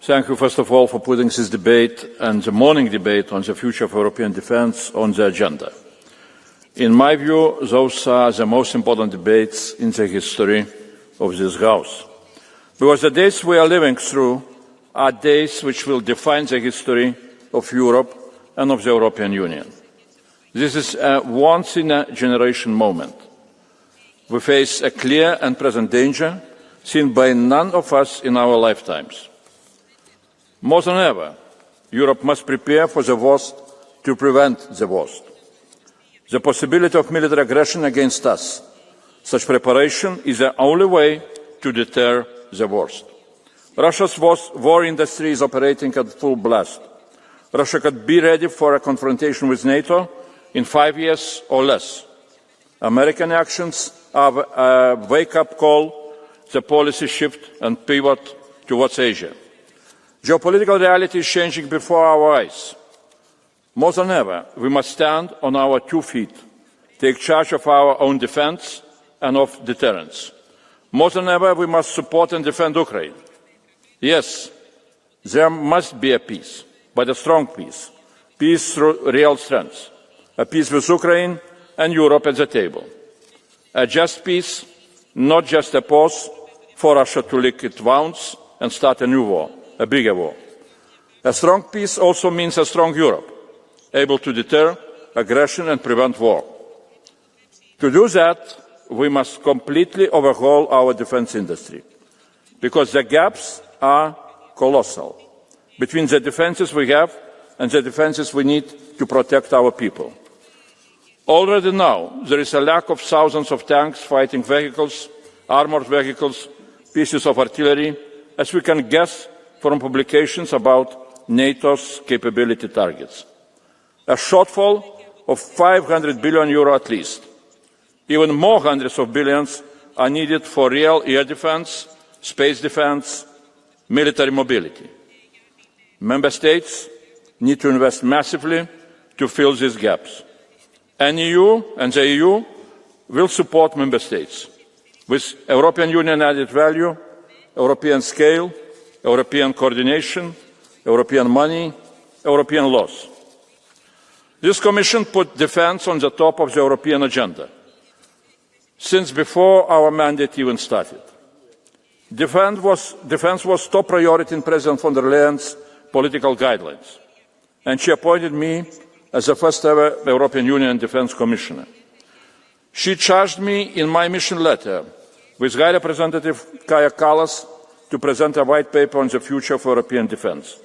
Thank you, first of all, for putting this debate and the morning debate on the future of European defence on the agenda. In my view, those are the most important debates in the history of this House. Because the days we are living through are days which will define the history of Europe and of the European Union. This is a once-in-a-generation moment. We face a clear and present danger seen by none of us in our lifetimes. More than ever, Europe must prepare for the worst to prevent the worst. The possibility of military aggression against us. Such preparation is the only way to deter the worst. Russia's war industry is operating at full blast. Russia could be ready for a confrontation with NATO in 5 years or less. American actions are a wake-up call, the policy shift and pivot towards Asia. Geopolitical reality is changing before our eyes. More than ever, we must stand on our 2 feet, take charge of our own defence and of deterrence. More than ever, we must support and defend Ukraine. Yes, there must be a peace, but a strong peace. Peace through real strength. A peace with Ukraine and Europe at the table. A just peace, not just a pause for Russia to lick its wounds and start a new war, a bigger war. A strong peace also means a strong Europe, able to deter aggression and prevent war. To do that, we must completely overhaul our defence industry, because the gaps are colossal between the defences we have and the defences we need to protect our people. Already now, there is a lack of thousands of tanks, fighting vehicles, armoured vehicles, pieces of artillery, as we can guess from publications about NATO's capability targets. A shortfall of €500 billion at least. Even more hundreds of billions are needed for real air defence, space defence, military mobility. Member States need to invest massively to fill these gaps. And the EU will support Member States with European Union added value, European scale, European coordination, European money, European laws. This Commission put defence on the top of the European agenda since before our mandate even started. Defence was top priority in President von der Leyen's political guidelines, and she appointed me as the first ever European Union Defence Commissioner. She charged me in my mission letter with High Representative Kaja Kallas to present a white paper on the future of European defence.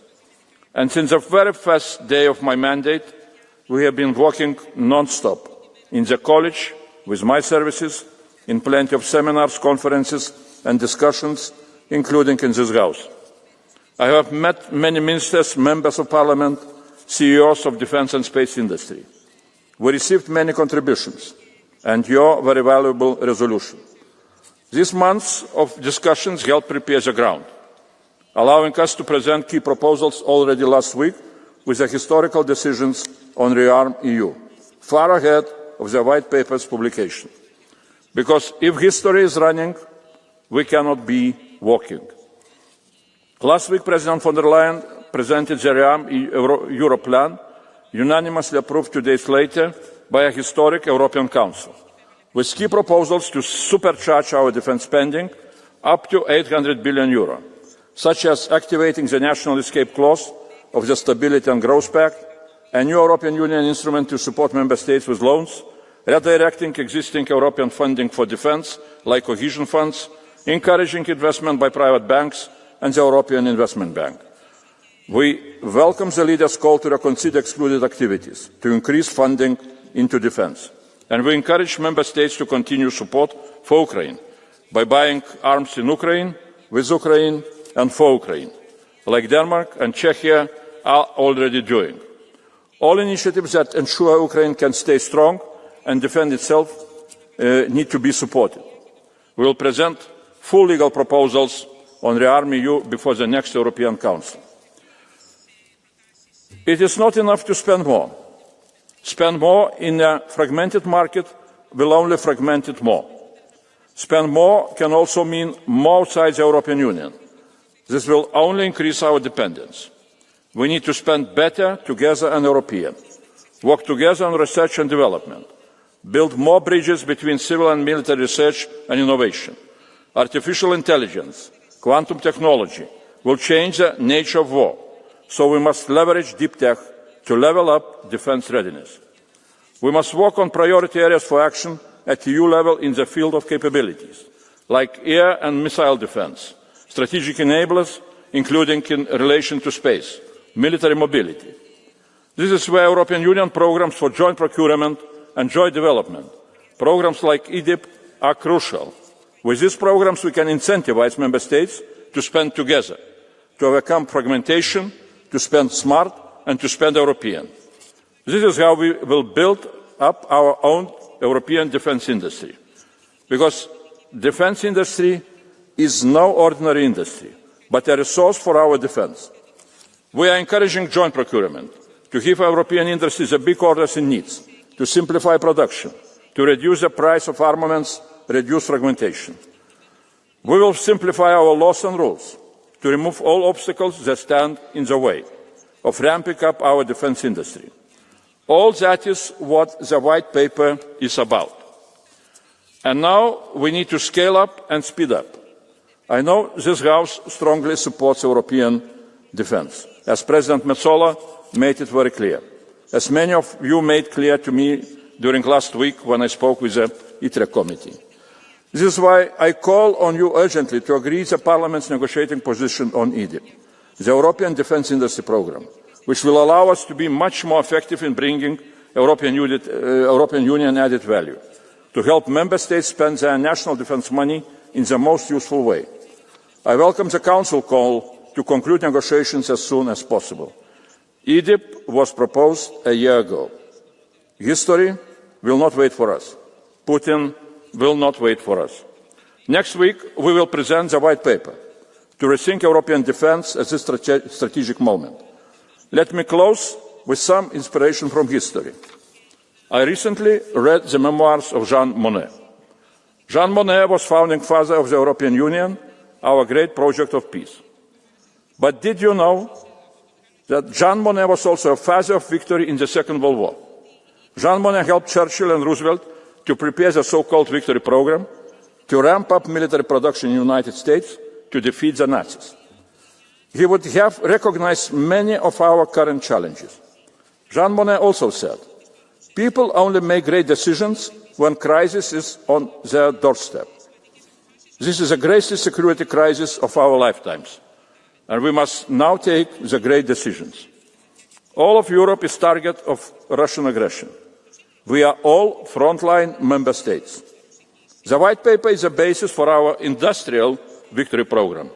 And since the very first day of my mandate, we have been working non-stop in the college, with my services, in plenty of seminars, conferences and discussions, including in this House. I have met many ministers, members of parliament, CEOs of defence and space industry. We received many contributions and your very valuable resolution. These months of discussions helped prepare the ground, allowing us to present key proposals already last week with the historical decisions on ReArmEU, far ahead of the white paper's publication. Because if history is running, we cannot be walking. Last week, President von der Leyen presented the ReArmEU plan, unanimously approved 2 days later by a historic European Council, with key proposals to supercharge our defence spending up to €800 billion, such as activating the national escape clause of the Stability and Growth Pact, a new European Union instrument to support Member States with loans, redirecting existing European funding for defence, like cohesion funds, encouraging investment by private banks and the European Investment Bank. We welcome the leaders' call to reconsider excluded activities, to increase funding into defence. And we encourage Member States to continue support for Ukraine by buying arms in Ukraine, with Ukraine and for Ukraine, like Denmark and Czechia are already doing. All initiatives that ensure Ukraine can stay strong and defend itself need to be supported. We will present full legal proposals on ReArmEU before the next European Council. It is not enough to spend more. Spend more in a fragmented market will only fragment it more. Spend more can also mean more outside the European Union. This will only increase our dependence. We need to spend better together and European, work together on research and development, build more bridges between civil and military research and innovation. Artificial intelligence, quantum technology will change the nature of war, so we must leverage deep tech to level up defence readiness. We must work on priority areas for action at EU level in the field of capabilities, like air and missile defence, strategic enablers, including in relation to space, military mobility. This is where European Union programmes for joint procurement and joint development, programmes like EDIP, are crucial. With these programmes, we can incentivise Member States to spend together, to overcome fragmentation, to spend smart and to spend European. This is how we will build up our own European defence industry. Because defence industry is no ordinary industry, but a resource for our defence. We are encouraging joint procurement to give European industries the big orders it needs, to simplify production, to reduce the price of armaments, reduce fragmentation. We will simplify our laws and rules to remove all obstacles that stand in the way of ramping up our defence industry. All that is what the White Paper is about. And now we need to scale up and speed up. I know this House strongly supports European defence, as President Metsola made it very clear, as many of you made clear to me during last week when I spoke with the ITRE committee. This is why I call on you urgently to agree the Parliament's negotiating position on EDIP, the European Defence Industry Programme, which will allow us to be much more effective in bringing European Union added value, to help Member States spend their national defence money in the most useful way. I welcome the Council call to conclude negotiations as soon as possible. EDIP was proposed a year ago. History will not wait for us. Putin will not wait for us. Next week, we will present the White Paper to rethink European defence at this strategic moment. Let me close with some inspiration from history. I recently read the memoirs of Jean Monnet. Jean Monnet was founding father of the European Union, our great project of peace. But did you know that Jean Monnet was also a father of victory in the Second World War? Jean Monnet helped Churchill and Roosevelt to prepare the so-called victory programme, to ramp up military production in the United States, to defeat the Nazis. He would have recognized many of our current challenges. Jean Monnet also said, people only make great decisions when crisis is on their doorstep. This is the greatest security crisis of our lifetimes, and we must now take the great decisions. All of Europe is target of Russian aggression. We are all frontline Member States. The White Paper is the basis for our industrial victory programme,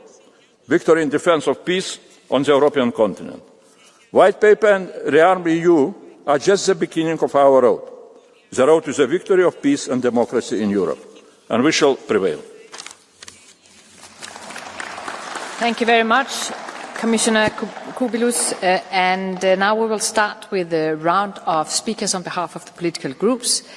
victory in defence of peace on the European continent. White Paper and ReArmEU are just the beginning of our road, the road to the victory of peace and democracy in Europe, and we shall prevail. Thank you very much, Commissioner Kubilius. And now we will start with a round of speakers on behalf of the political groups.